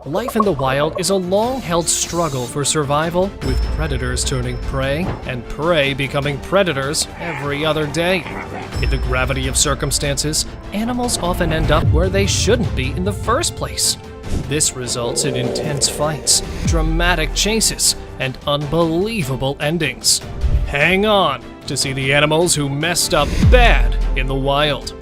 Life in the wild is a long-held struggle for survival, with predators turning prey and prey becoming predators every other day. In the gravity of circumstances, animals often end up where they shouldn't be in the first place. This results in intense fights, dramatic chases, and unbelievable endings. Hang on to see the animals who messed up bad in the wild.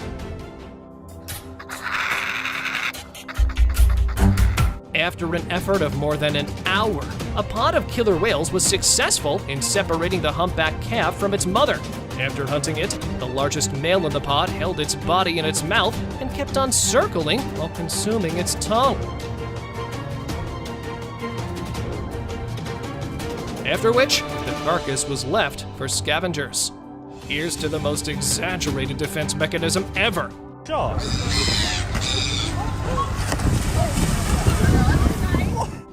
After an effort of more than an hour, a pod of killer whales was successful in separating the humpback calf from its mother. After hunting it, the largest male in the pod held its body in its mouth and kept on circling while consuming its tongue. After which, the carcass was left for scavengers. Here's to the most exaggerated defense mechanism ever.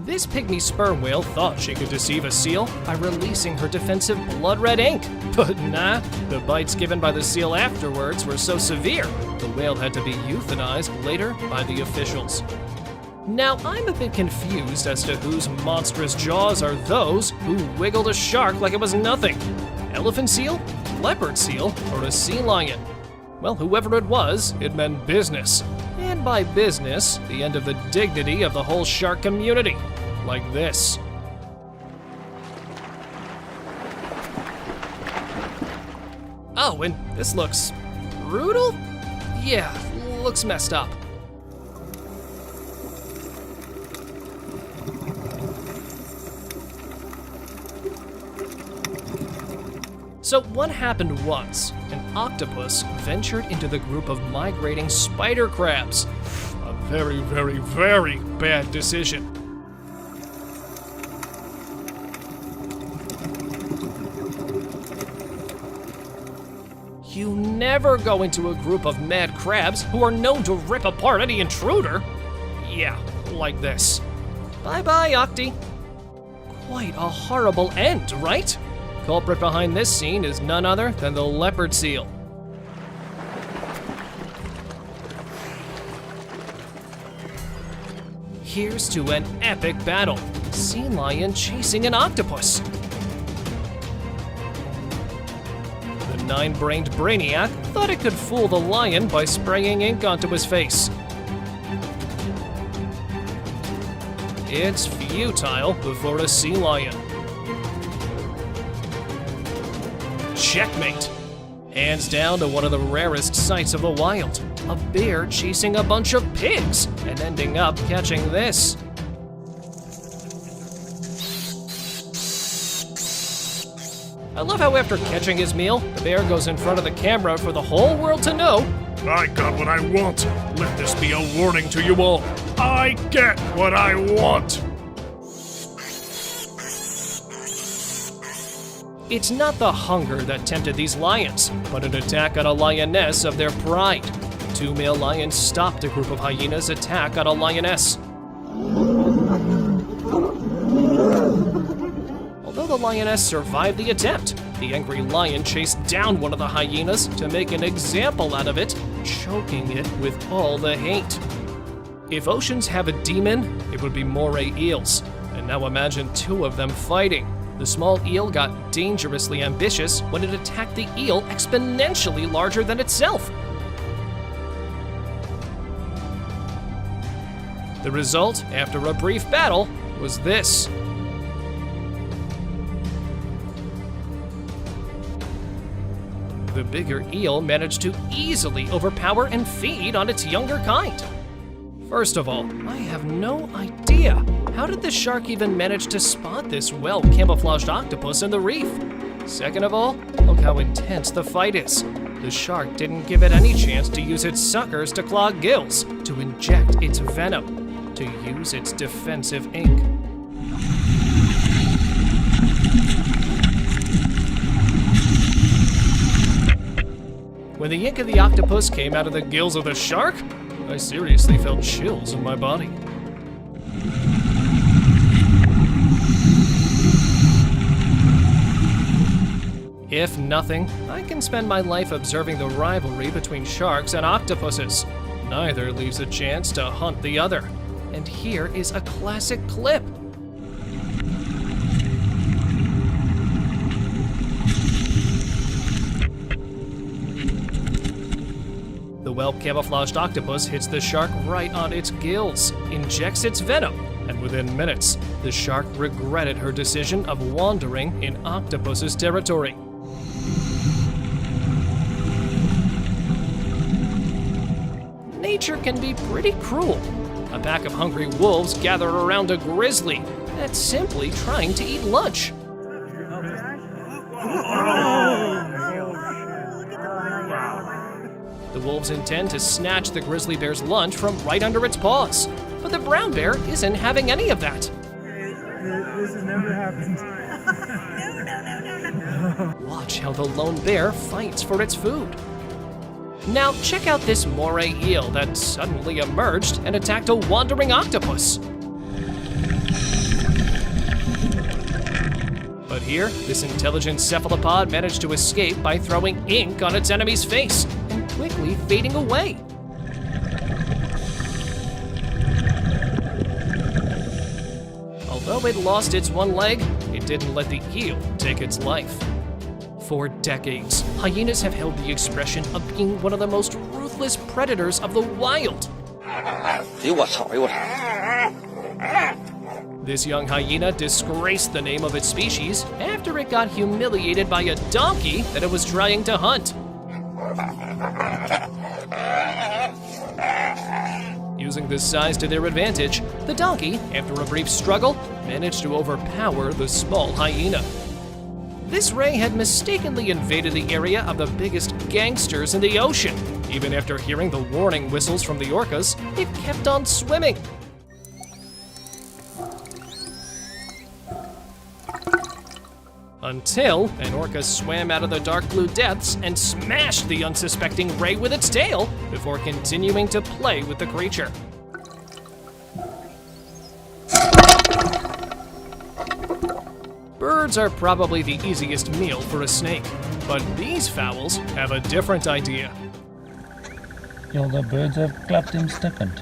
This pygmy sperm whale thought she could deceive a seal by releasing her defensive blood-red ink. But nah, the bites given by the seal afterwards were so severe, the whale had to be euthanized later by the officials. Now, I'm a bit confused as to whose monstrous jaws are those who wiggled a shark like it was nothing. Elephant seal, leopard seal, or a sea lion? Well, whoever it was, it meant business. And by business, the end of the dignity of the whole shark community. Like this. Oh, and this looks brutal? Yeah, looks messed up. So what happened once? An octopus ventured into the group of migrating spider crabs. A very, very, very bad decision. You never go into a group of mad crabs who are known to rip apart any intruder. Yeah, like this. Bye-bye, Octi. Quite a horrible end, right? Culprit behind this scene is none other than the leopard seal. Here's to an epic battle. Sea lion chasing an octopus. The nine-brained brainiac thought it could fool the lion by spraying ink onto his face. It's futile before a sea lion. Checkmate. Hands down to one of the rarest sights of the wild. A bear chasing a bunch of pigs and ending up catching this. I love how after catching his meal, the bear goes in front of the camera for the whole world to know. I got what I want. Let this be a warning to you all. I get what I want. It's not the hunger that tempted these lions, but an attack on a lioness of their pride. Two male lions stopped a group of hyenas' attack on a lioness. Although the lioness survived the attempt, the angry lion chased down one of the hyenas to make an example out of it, choking it with all the hate. If oceans have a demon, it would be moray eels, and now imagine two of them fighting. The small eel got dangerously ambitious when it attacked the eel exponentially larger than itself. The result, after a brief battle, was this. The bigger eel managed to easily overpower and feed on its younger kind. First of all, I have no idea. How did the shark even manage to spot this well-camouflaged octopus in the reef? Second of all, look how intense the fight is. The shark didn't give it any chance to use its suckers to clog gills, to inject its venom, to use its defensive ink. When the ink of the octopus came out of the gills of the shark, I seriously felt chills in my body. If nothing, I can spend my life observing the rivalry between sharks and octopuses. Neither leaves a chance to hunt the other. And here is a classic clip. The well-camouflaged octopus hits the shark right on its gills, injects its venom, and within minutes, the shark regretted her decision of wandering in octopus's territory. Nature can be pretty cruel. A pack of hungry wolves gather around a grizzly that's simply trying to eat lunch. The wolves intend to snatch the grizzly bear's lunch from right under its paws, but the brown bear isn't having any of that. This has never happened. Watch how the lone bear fights for its food. Now check out this moray eel that suddenly emerged and attacked a wandering octopus. But here, this intelligent cephalopod managed to escape by throwing ink on its enemy's face and quickly fading away. Although it lost its one leg, it didn't let the eel take its life. For decades, hyenas have held the expression of being one of the most ruthless predators of the wild. This young hyena disgraced the name of its species after it got humiliated by a donkey that it was trying to hunt. Using this size to their advantage, the donkey, after a brief struggle, managed to overpower the small hyena. This ray had mistakenly invaded the area of the biggest gangsters in the ocean. Even after hearing the warning whistles from the orcas, it kept on swimming. Until an orca swam out of the dark blue depths and smashed the unsuspecting ray with its tail before continuing to play with the creature. Birds are probably the easiest meal for a snake, but these fowls have a different idea. Ja, de birds have clapped him stiffened.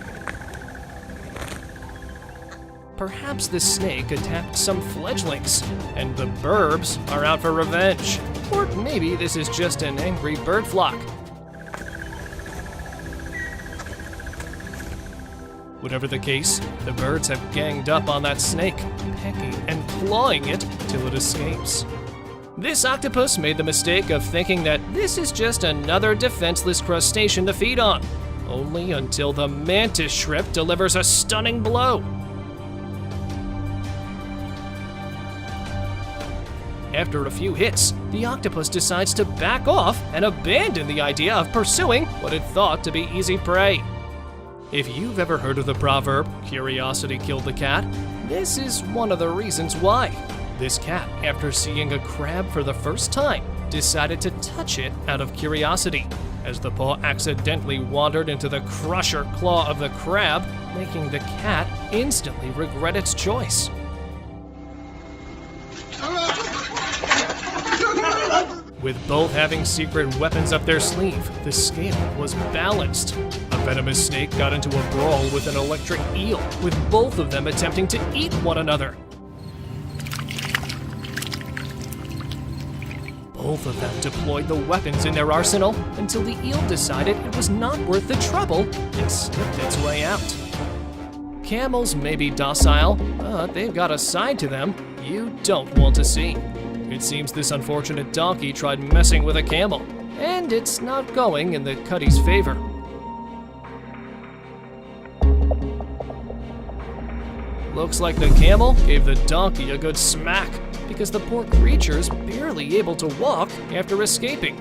Perhaps the snake attacked some fledglings, and the burbs are out for revenge. Or maybe this is just an angry bird flock. Whatever the case, the birds have ganged up on that snake, pecking and clawing it till it escapes. This octopus made the mistake of thinking that this is just another defenseless crustacean to feed on, only until the mantis shrimp delivers a stunning blow. After a few hits, the octopus decides to back off and abandon the idea of pursuing what it thought to be easy prey. If you've ever heard of the proverb, "Curiosity killed the cat," this is one of the reasons why. This cat, after seeing a crab for the first time, decided to touch it out of curiosity, as the paw accidentally wandered into the crusher claw of the crab, making the cat instantly regret its choice. With both having secret weapons up their sleeve, the scale was balanced. A venomous snake got into a brawl with an electric eel, with both of them attempting to eat one another. Both of them deployed the weapons in their arsenal until the eel decided it was not worth the trouble and slipped its way out. Camels may be docile, but they've got a side to them you don't want to see. It seems this unfortunate donkey tried messing with a camel, and it's not going in the cuttie's favor. Looks like the camel gave the donkey a good smack, because the poor creature's barely able to walk after escaping.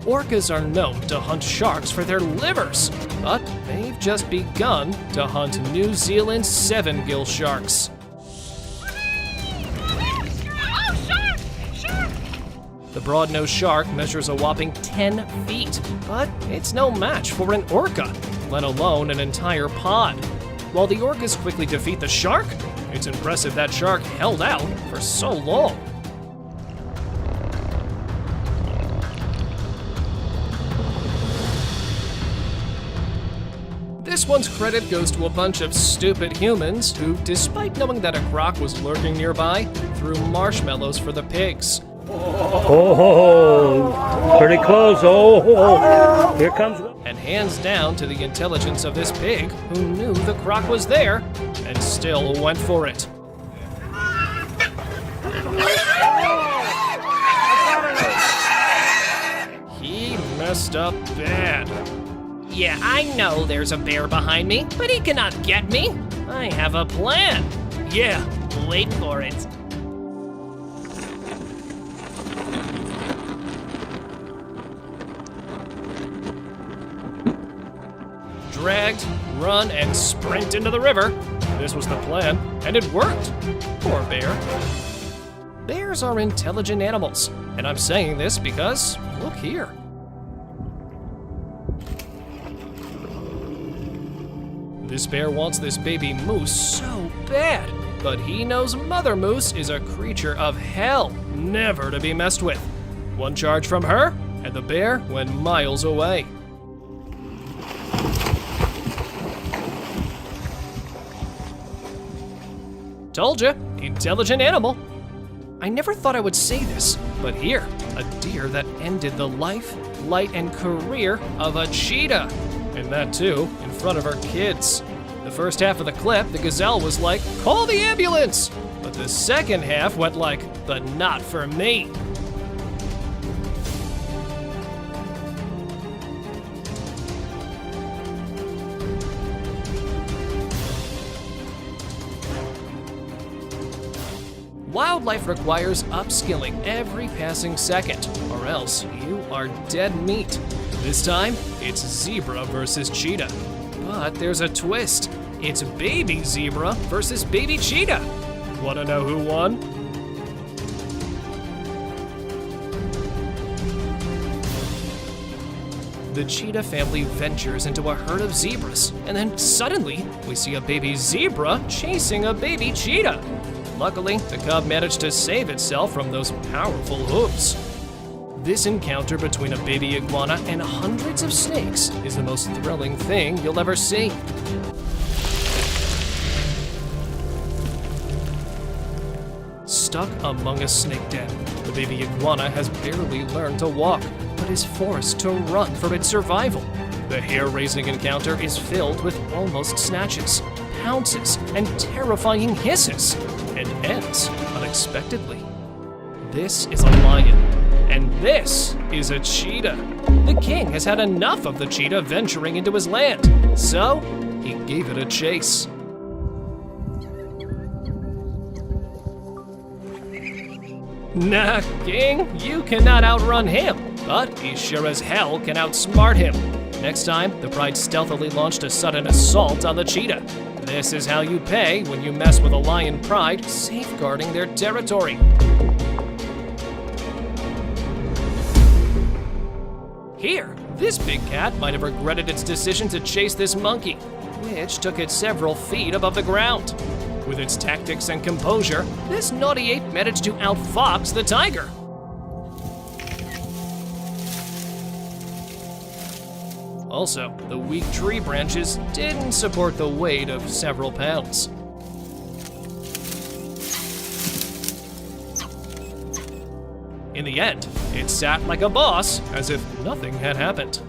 Orcas are known to hunt sharks for their livers, but they've just begun to hunt New Zealand's 7-gill sharks. The broad-nosed shark measures a whopping 10 feet, but it's no match for an orca, let alone an entire pod. While the orcas quickly defeat the shark, it's impressive that shark held out for so long. this one's credit goes to a bunch of stupid humans who, despite knowing that a croc was lurking nearby, threw marshmallows for the pigs. Oh, pretty close. Oh, here comes one. And hands down to the intelligence of this pig, who knew the croc was there and still went for it. He messed up bad. Yeah, I know there's a bear behind me, but he cannot get me. I have a plan. Yeah, wait for it. Dragged, run, and sprint into the river. This was the plan, and it worked. Poor bear. Bears are intelligent animals, and I'm saying this because, look here. This bear wants this baby moose so bad, but he knows Mother Moose is a creature of hell, never to be messed with. One charge from her, and the bear went miles away. Told ya, intelligent animal. I never thought I would say this, but here, a deer that ended the life, light, and career of a cheetah. And that too, in front of her kids. The first half of the clip, the gazelle was like, "Call the ambulance!" But the second half went like, "But not for me." Wildlife requires upskilling every passing second, or else you are dead meat. This time, it's zebra versus cheetah. But there's a twist. It's baby zebra versus baby cheetah. Wanna know who won? The cheetah family ventures into a herd of zebras, and then suddenly, we see a baby zebra chasing a baby cheetah. Luckily, the cub managed to save itself from those powerful hooves. This encounter between a baby iguana and hundreds of snakes is the most thrilling thing you'll ever see. Stuck among a snake den, the baby iguana has barely learned to walk, but is forced to run for its survival. The hair-raising encounter is filled with almost snatches, pounces, and terrifying hisses, and ends unexpectedly. This is a lion, and this is a cheetah. The king has had enough of the cheetah venturing into his land, so he gave it a chase. Nah, king, you cannot outrun him, but he sure as hell can outsmart him. Next time, the pride stealthily launched a sudden assault on the cheetah. This is how you pay when you mess with a lion pride safeguarding their territory. Here, this big cat might have regretted its decision to chase this monkey, which took it several feet above the ground. With its tactics and composure, this naughty ape managed to outfox the tiger. Also, the weak tree branches didn't support the weight of several pounds. In the end, it sat like a boss, as if nothing had happened.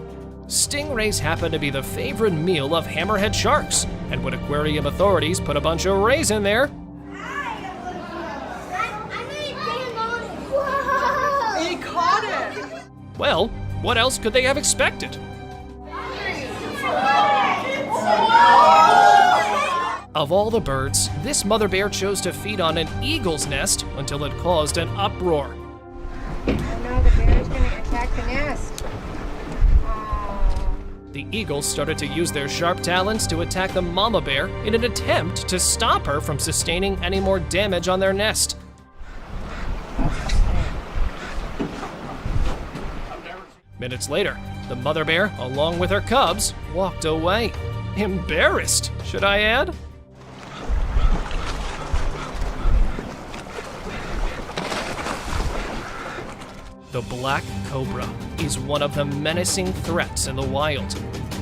Stingrays happen to be the favorite meal of hammerhead sharks, and when aquarium authorities put a bunch of rays in there, He caught it! well, what else could they have expected? Of all the birds, this mother bear chose to feed on an eagle's nest until it caused an uproar. Oh no, the bear's gonna attack the nest. The eagles started to use their sharp talons to attack the mama bear in an attempt to stop her from sustaining any more damage on their nest. Minutes later, the mother bear, along with her cubs, walked away. Embarrassed, should I add? The black cobra is one of the menacing threats in the wild.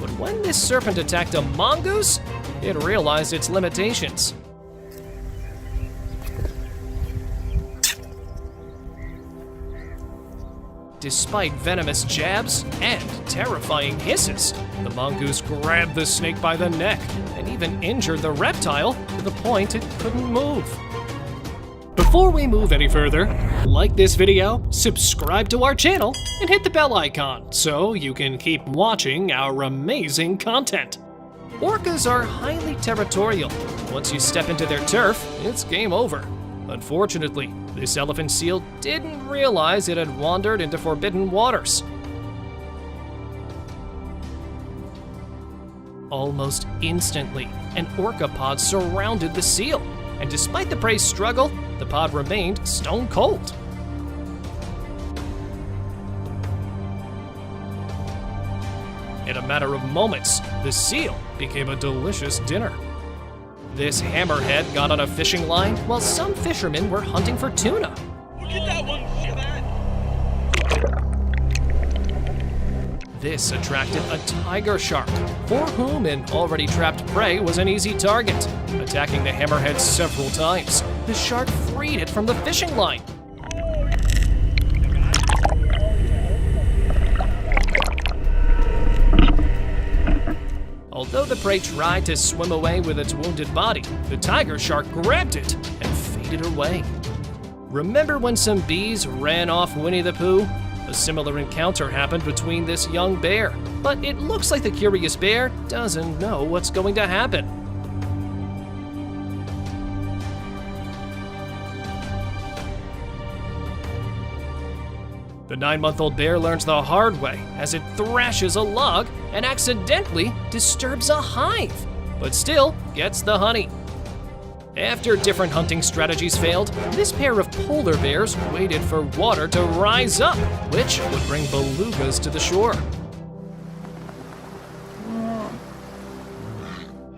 But when this serpent attacked a mongoose, it realized its limitations. Despite venomous jabs and terrifying hisses, the mongoose grabbed the snake by the neck and even injured the reptile to the point it couldn't move. Before we move any further, like this video, subscribe to our channel, and hit the bell icon so you can keep watching our amazing content. Orcas are highly territorial. Once you step into their turf, it's game over. Unfortunately, this elephant seal didn't realize it had wandered into forbidden waters. Almost instantly, an orca pod surrounded the seal, and despite the prey's struggle, the pod remained stone cold. In a matter of moments, the seal became a delicious dinner. This hammerhead got on a fishing line while some fishermen were hunting for tuna. Look at that one! Look at that! This attracted a tiger shark, for whom an already trapped prey was an easy target. Attacking the hammerhead several times, the shark freed it from the fishing line. Although the prey tried to swim away with its wounded body, the tiger shark grabbed it and faded away. Remember when some bees ran off Winnie the Pooh? A similar encounter happened between this young bear, but it looks like the curious bear doesn't know what's going to happen. The 9-month-old bear learns the hard way as it thrashes a log and accidentally disturbs a hive, but still gets the honey. After different hunting strategies failed, this pair of polar bears waited for water to rise up, which would bring belugas to the shore.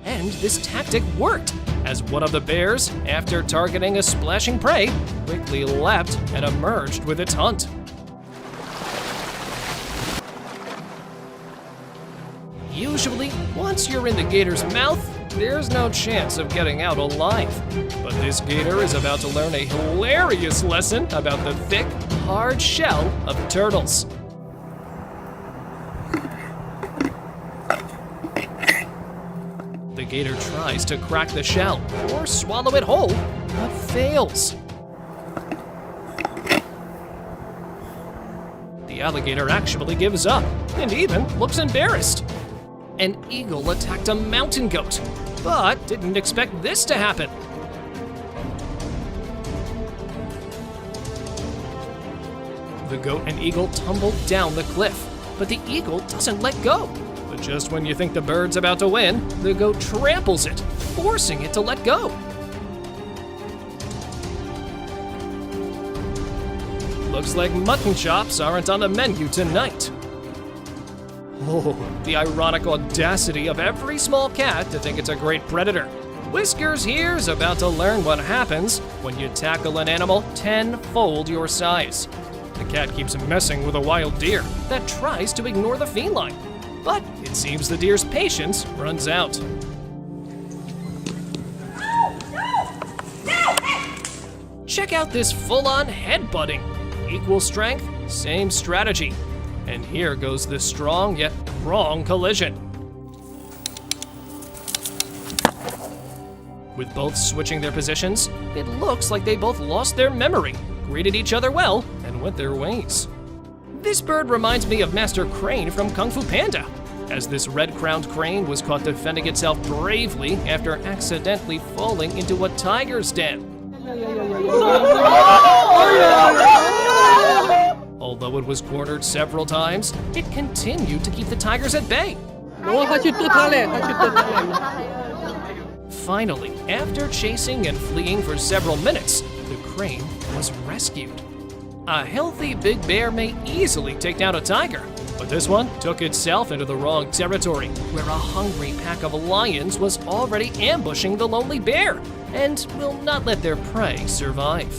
And this tactic worked, as one of the bears, after targeting a splashing prey, quickly leapt and emerged with its hunt. Usually, once you're in the gator's mouth, there's no chance of getting out alive. But this gator is about to learn a hilarious lesson about the thick, hard shell of turtles. The gator tries to crack the shell or swallow it whole, but fails. The alligator actually gives up and even looks embarrassed. An eagle attacked a mountain goat, but didn't expect this to happen. The goat and eagle tumbled down the cliff, but the eagle doesn't let go. But just when you think the bird's about to win, the goat tramples it, forcing it to let go. Looks like mutton chops aren't on the menu tonight. Oh, the ironic audacity of every small cat to think it's a great predator. Whiskers here's about to learn what happens when you tackle an animal 10-fold your size. The cat keeps messing with a wild deer that tries to ignore the feline, but it seems the deer's patience runs out. Check out this full-on headbutting. Equal strength, same strategy. And here goes the strong yet wrong collision. With both switching their positions, it looks like they both lost their memory, greeted each other well, and went their ways. This bird reminds me of Master Crane from Kung Fu Panda, as this red-crowned crane was caught defending itself bravely after accidentally falling into a tiger's den. Although it was cornered several times, it continued to keep the tigers at bay. Finally, after chasing and fleeing for several minutes, the crane was rescued. A healthy big bear may easily take down a tiger, but this one took itself into the wrong territory, where a hungry pack of lions was already ambushing the lonely bear, and will not let their prey survive.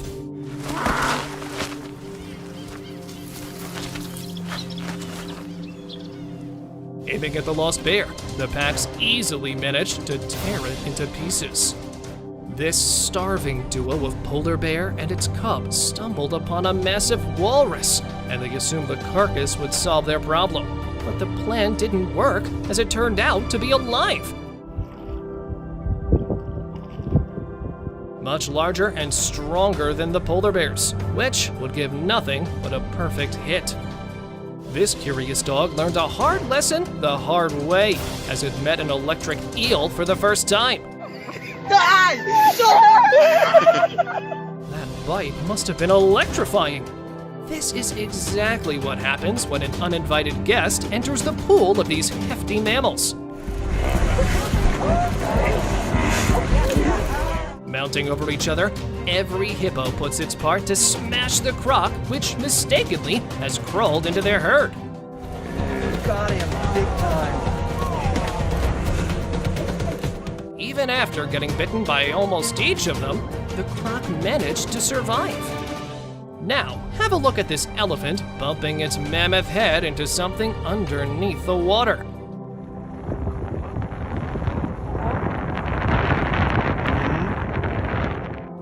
Aiming at the lost bear, the packs easily managed to tear it into pieces. This starving duo of polar bear and its cub stumbled upon a massive walrus, and they assumed the carcass would solve their problem. But the plan didn't work, as it turned out to be alive. Much larger and stronger than the polar bears, which would give nothing but a perfect hit. This curious dog learned a hard lesson the hard way, as it met an electric eel for the first time. That bite must have been electrifying. This is exactly what happens when an uninvited guest enters the pool of these hefty mammals. Mounting over each other, every hippo puts its part to smash the croc, which mistakenly has crawled into their herd. Got him big time. Even after getting bitten by almost each of them, the croc managed to survive. Now, have a look at this elephant bumping its mammoth head into something underneath the water.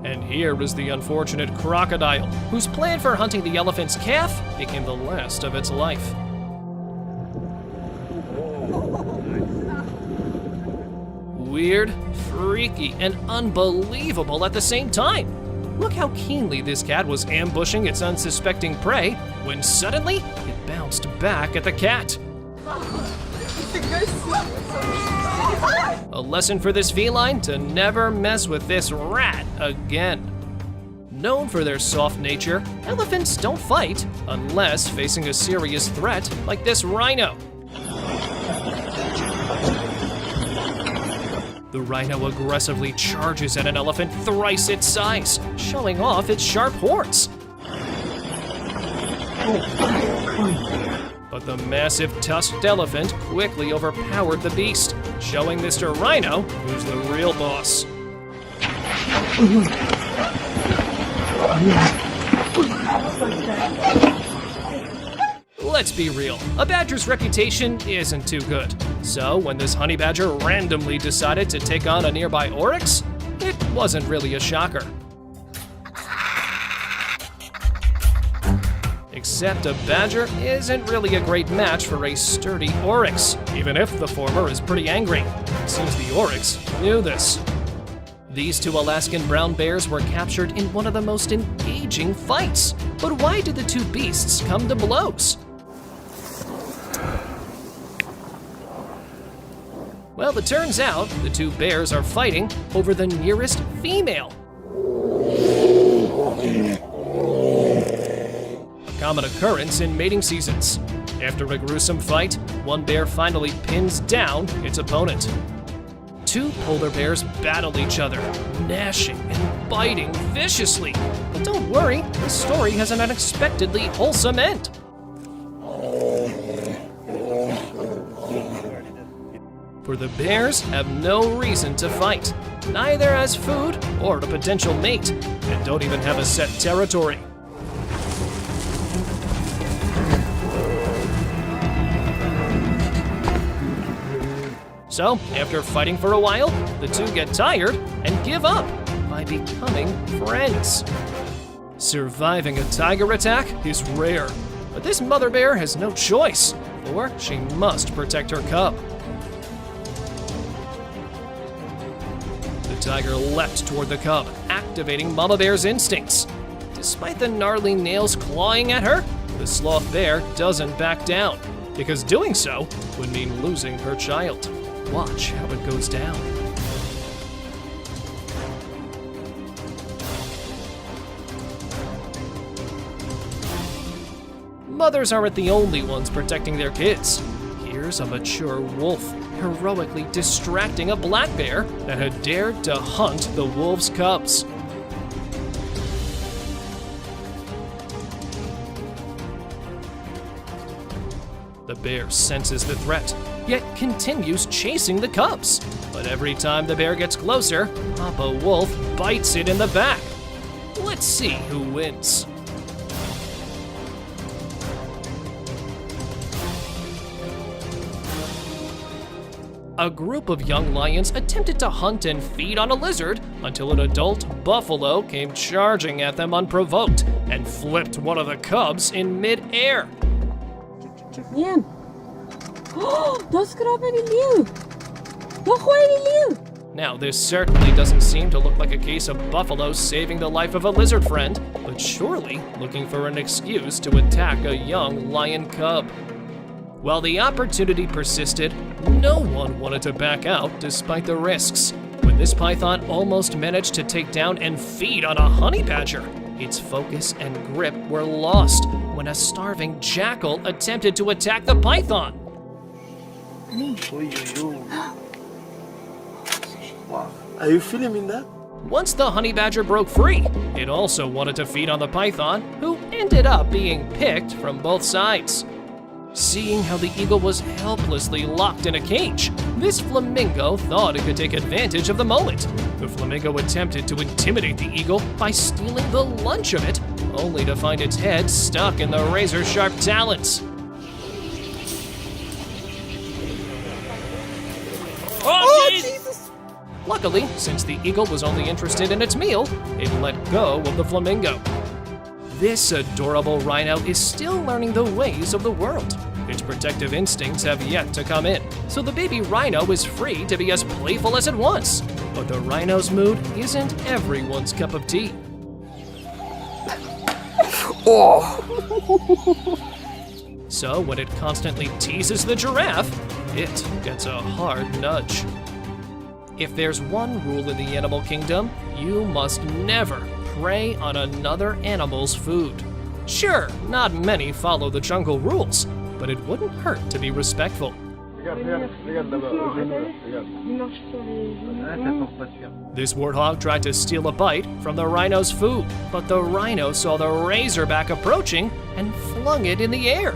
And here is the unfortunate crocodile, whose plan for hunting the elephant's calf became the last of its life. Weird, freaky, and unbelievable at the same time. Look how keenly this cat was ambushing its unsuspecting prey when suddenly it bounced back at the cat. A lesson for this feline to never mess with this rat again. Known for their soft nature, elephants don't fight unless facing a serious threat like this rhino. The rhino aggressively charges at an elephant thrice its size, showing off its sharp horns. But the massive tusked elephant quickly overpowered the beast, showing Mr. Rhino who's the real boss. Let's be real, a badger's reputation isn't too good. So when this honey badger randomly decided to take on a nearby oryx, it wasn't really a shocker. Except a badger isn't really a great match for a sturdy oryx, even if the former is pretty angry. It seems the oryx knew this. These two Alaskan brown bears were captured in one of the most engaging fights. But why did the two beasts come to blows? Well, it turns out the two bears are fighting over the nearest female. A common occurrence in mating seasons. After a gruesome fight, one bear finally pins down its opponent. Two polar bears battle each other, gnashing and biting viciously. But don't worry, the story has an unexpectedly wholesome end. For the bears have no reason to fight, neither as food or a potential mate, and don't even have a set territory. So, after fighting for a while, the two get tired and give up by becoming friends. Surviving a tiger attack is rare, but this mother bear has no choice, or she must protect her cub. The tiger leapt toward the cub, activating Mama Bear's instincts. Despite the gnarly nails clawing at her, the sloth bear doesn't back down, because doing so would mean losing her child. Watch how it goes down. Mothers aren't the only ones protecting their kids. Here's a mature wolf heroically distracting a black bear that had dared to hunt the wolf's cubs. The bear senses the threat, yet continues chasing the cubs. But every time the bear gets closer, Papa Wolf bites it in the back. Let's see who wins. A group of young lions attempted to hunt and feed on a lizard until an adult buffalo came charging at them unprovoked and flipped one of the cubs in mid-air. Igen. Då skrapar vi liv. Då skär vi liv. Now, this certainly doesn't seem to look like a case of buffaloes saving the life of a lizard friend, but surely looking for an excuse to attack a young lion cub. While the opportunity persisted, no one wanted to back out despite the risks. When this python almost managed to take down and feed on a honey badger, its focus and grip were lost when a starving jackal attempted to attack the python. Wow. Are you filming that? Once the honey badger broke free, it also wanted to feed on the python, who ended up being picked from both sides. Seeing how the eagle was helplessly locked in a cage, this flamingo thought it could take advantage of the moment. The flamingo attempted to intimidate the eagle by stealing the lunch of it, only to find its head stuck in the razor-sharp talons. Oh, Jesus! Luckily, since the eagle was only interested in its meal, it let go of the flamingo. This adorable rhino is still learning the ways of the world. Its protective instincts have yet to come in, so the baby rhino is free to be as playful as it wants. But the rhino's mood isn't everyone's cup of tea. So when it constantly teases the giraffe, it gets a hard nudge. If there's one rule in the animal kingdom, you must never prey on another animal's food. Sure, not many follow the jungle rules, but it wouldn't hurt to be respectful. This warthog tried to steal a bite from the rhino's food, but the rhino saw the razorback approaching and flung it in the air.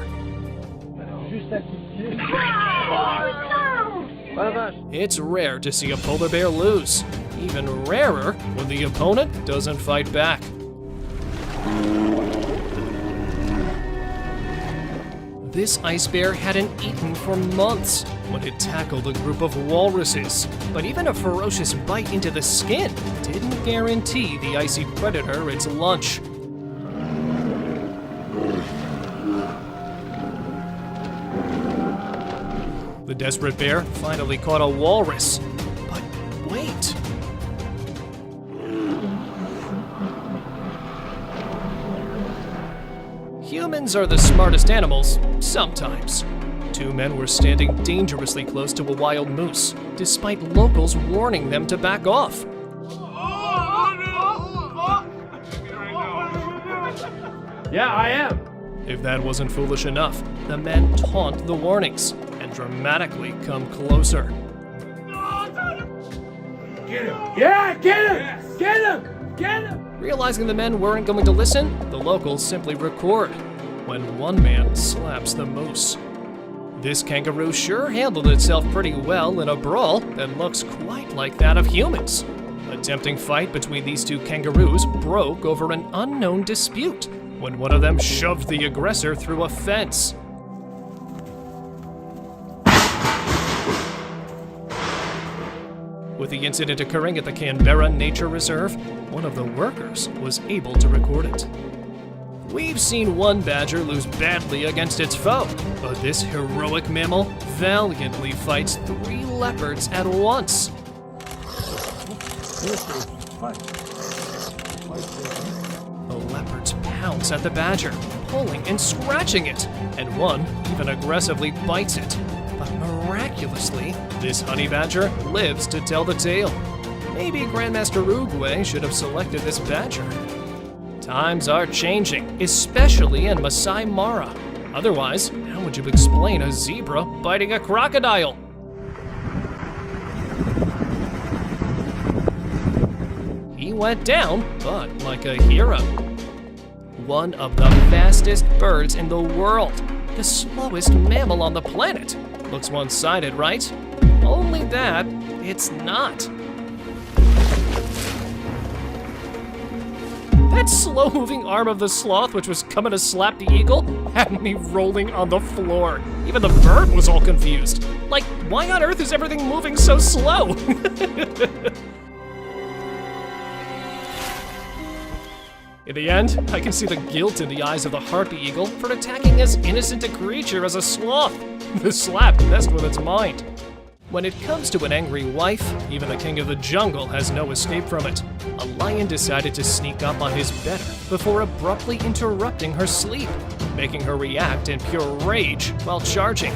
It's rare to see a polar bear lose. Even rarer when the opponent doesn't fight back. This ice bear hadn't eaten for months when it tackled a group of walruses. But even a ferocious bite into the skin didn't guarantee the icy predator its lunch. The desperate bear finally caught a walrus. But wait. Humans are the smartest animals, sometimes. Two men were standing dangerously close to a wild moose, despite locals warning them to back off. Yeah, I am. If that wasn't foolish enough, the men taunt the warnings and dramatically come closer. Yeah, get him! Get him! Get him! Realizing the men weren't going to listen, the locals simply record when one man slaps the moose. This kangaroo sure handled itself pretty well in a brawl that looks quite like that of humans. A tempting fight between these two kangaroos broke over an unknown dispute when one of them shoved the aggressor through a fence. With the incident occurring at the Canberra Nature Reserve, one of the workers was able to record it. We've seen one badger lose badly against its foe, but this heroic mammal valiantly fights 3 leopards at once. The leopards pounce at the badger, pulling and scratching it, and one even aggressively bites it. But miraculously, this honey badger lives to tell the tale. Maybe Grandmaster Uruguay should have selected this badger. Times are changing, especially in Masai Mara. Otherwise, how would you explain a zebra biting a crocodile? He went down, but like a hero. One of the fastest birds in the world, the slowest mammal on the planet. Looks one-sided, right? Only that, it's not. That slow-moving arm of the sloth, which was coming to slap the eagle, had me rolling on the floor. Even the bird was all confused. Like, why on earth is everything moving so slow? In the end, I can see the guilt in the eyes of the harpy eagle for attacking as innocent a creature as a sloth. The slap messed with its mind. When it comes to an angry wife, even the king of the jungle has no escape from it. A lion decided to sneak up on his better before abruptly interrupting her sleep, making her react in pure rage while charging.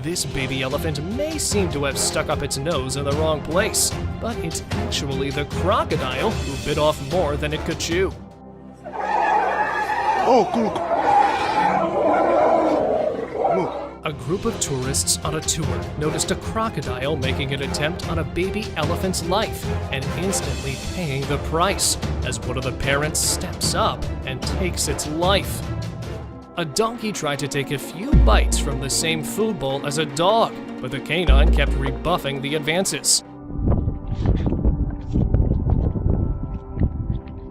This baby elephant may seem to have stuck up its nose in the wrong place, but it's actually the crocodile who bit off more than it could chew. Oh, cool. A group of tourists on a tour noticed a crocodile making an attempt on a baby elephant's life and instantly paying the price as one of the parents steps up and takes its life. A donkey tried to take a few bites from the same food bowl as a dog, but the canine kept rebuffing the advances.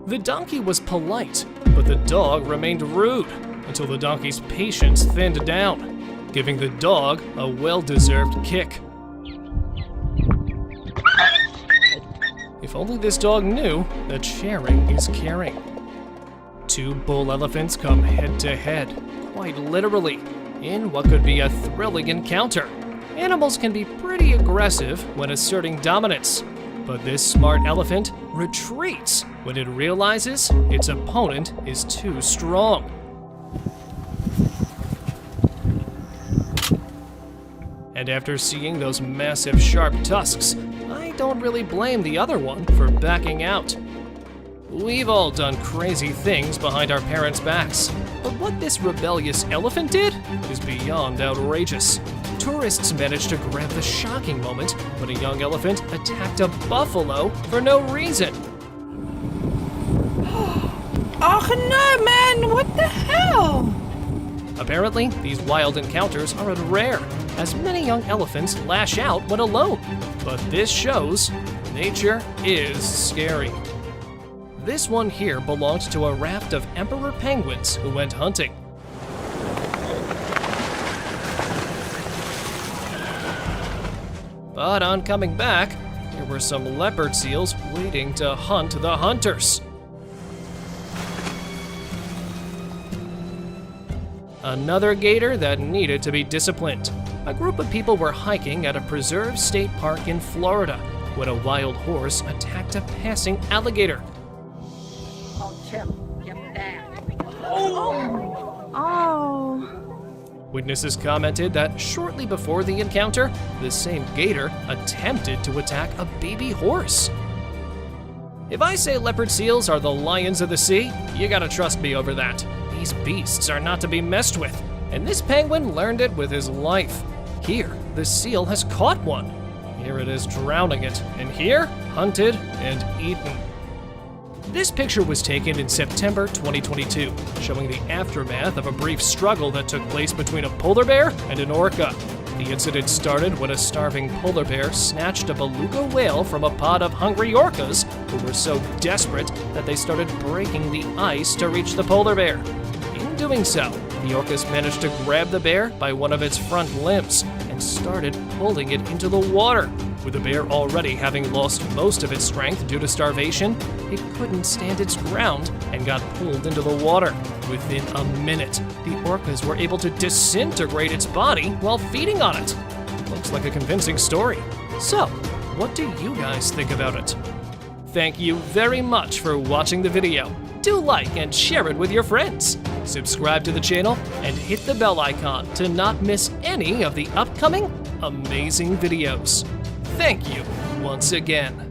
The donkey was polite, but the dog remained rude until the donkey's patience thinned down, giving the dog a well-deserved kick. If only this dog knew that sharing is caring. Two bull elephants come head-to-head, quite literally, in what could be a thrilling encounter. Animals can be pretty aggressive when asserting dominance, but this smart elephant retreats when it realizes its opponent is too strong. And after seeing those massive sharp tusks, I don't really blame the other one for backing out. We've all done crazy things behind our parents' backs, but what this rebellious elephant did is beyond outrageous. Tourists managed to grab the shocking moment when a young elephant attacked a buffalo for no reason. Oh no, man! What the hell? Apparently, these wild encounters are rare, as many young elephants lash out when alone. But this shows nature is scary. This one here belonged to a raft of emperor penguins who went hunting. But on coming back, there were some leopard seals waiting to hunt the hunters. Another gator that needed to be disciplined. A group of people were hiking at a preserved state park in Florida when a wild horse attacked a passing alligator. Witnesses commented that shortly before the encounter, the same gator attempted to attack a baby horse. If I say leopard seals are the lions of the sea, you gotta trust me over that. These beasts are not to be messed with, and this penguin learned it with his life. Here, the seal has caught one. Here it is drowning it, and here, hunted and eaten. This picture was taken in September 2022, showing the aftermath of a brief struggle that took place between a polar bear and an orca. The incident started when a starving polar bear snatched a beluga whale from a pod of hungry orcas who were so desperate that they started breaking the ice to reach the polar bear. In doing so, the orcas managed to grab the bear by one of its front limbs and started pulling it into the water. With the bear already having lost most of its strength due to starvation, it couldn't stand its ground and got pulled into the water. Within a minute, the orcas were able to disintegrate its body while feeding on it. Looks like a convincing story. So, what do you guys think about it? Thank you very much for watching the video. Do like and share it with your friends. Subscribe to the channel and hit the bell icon to not miss any of the upcoming amazing videos. Thank you once again.